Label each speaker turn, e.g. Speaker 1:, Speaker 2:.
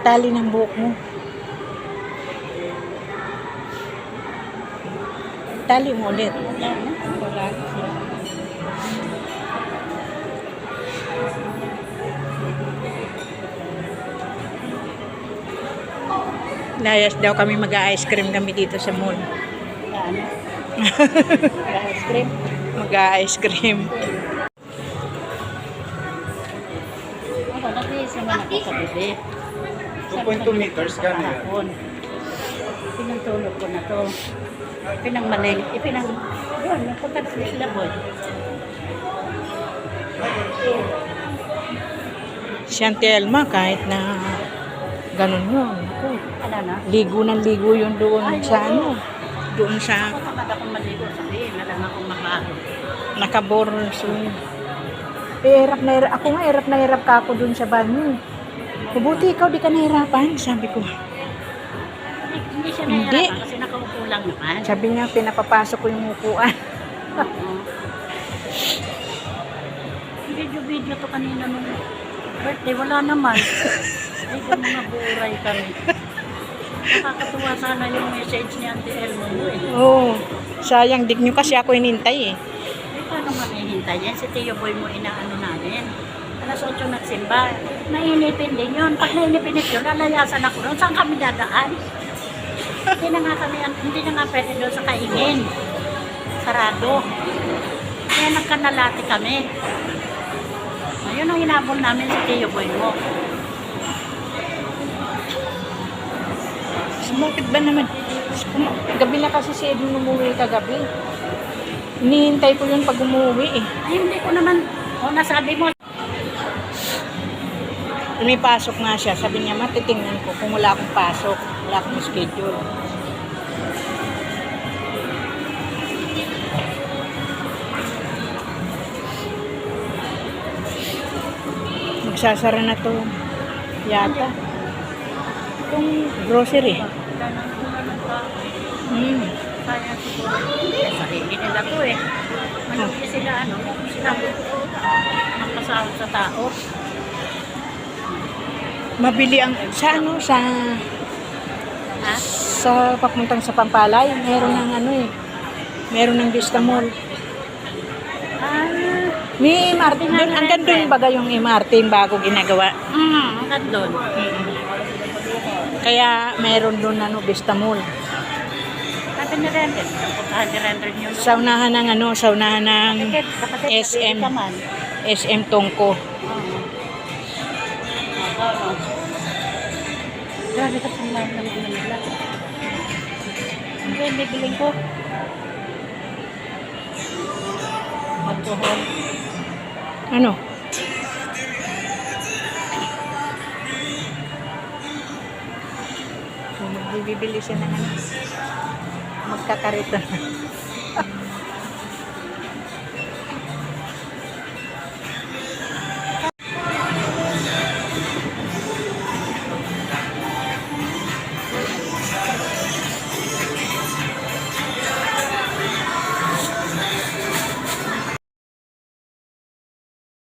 Speaker 1: tali ng buhok mo. Tali mo ulit. Layas daw kami mag-ice cream kami dito sa mall.
Speaker 2: Ice cream.
Speaker 1: Mag-ice cream.
Speaker 2: Ako, nag-iisa man ako sa bebe.
Speaker 3: 2.2 meters ka na yan.
Speaker 2: Pinagtulog ko na to. Pinangmaling. Yun, napunta sa sila boy.
Speaker 1: Si Auntie Elma, kahit na ganun yun. Ako,
Speaker 2: Ano na?
Speaker 1: ligo ng ligo yun doon sa ano. Doon sa
Speaker 2: Ako tamad akong maligo. Sabihin na lang akong makahalo.
Speaker 1: nakaborso. Hirap na hirap. Ako nga, hirap na hirap ka ako doon sa banyo. Mabuti ikaw, di ka nahirapan, sabi ko.
Speaker 2: Hindi siya
Speaker 1: Hindi.
Speaker 2: nahihirapan kasi nakaupo lang naman.
Speaker 1: Sabi niya, pinapapasok ko yung upuan.
Speaker 2: Oo. Video to kanina nung birthday. Wala naman. Ay, mga buuray kami. Nakakatuwa sana yung message ni Auntie Elmo mo eh.
Speaker 1: Oo. Sayang, di nyo kasi ako inintay eh.
Speaker 2: Ay, paano manihintay yan? Si Tio Boy mo inaano namin. Alas 8 nagsimba. Nainipin din yun. Pag nainipinip yun, lalayasan ako doon. Saan kami dadaan? Hindi na nga pwede doon sa kaingin. Sarado. Kaya nagkanalati kami. Ayun ang hinabol namin si Tio Boy mo.
Speaker 1: Bakit ba naman? Gabi na kasi si Edwin umuwi kagabi. Hinihintay ko yun pag umuwi eh.
Speaker 2: Ay, hindi ko naman. O, nasabi mo.
Speaker 1: Lumipasok nga siya. Sabi niya, matitingnan ko kung wala akong pasok. Wala akong schedule. Magsasara na to. Yata. Itong grocery.
Speaker 2: Kaya siguro. Hindi, sarili nila to eh. Manuwi sila, sinabi ko, makasahod sa tao.
Speaker 1: Mabili ang, sa ano, sa
Speaker 2: Ha?
Speaker 1: papuntang sa Pampalay, meron ng ano eh. Meron ng Vista Mall.
Speaker 2: Ah,
Speaker 1: May MRT doon. Hanggang doon baga yung MRT yung bago ginagawa.
Speaker 2: hanggang doon.
Speaker 1: Kaya meron doon ano, Vista Mall.
Speaker 2: Sabi ni Render, puntahan ni Render niyo.
Speaker 1: Sa unahan ng ano, sa unahan ng SM.
Speaker 2: Kaman.
Speaker 1: SM Tongko.
Speaker 2: Grabe ka sa lahat ng nila. Ano yung bibiling ko? Alcohol.
Speaker 1: Ano? Bibili siya ng ano. Magkakarito.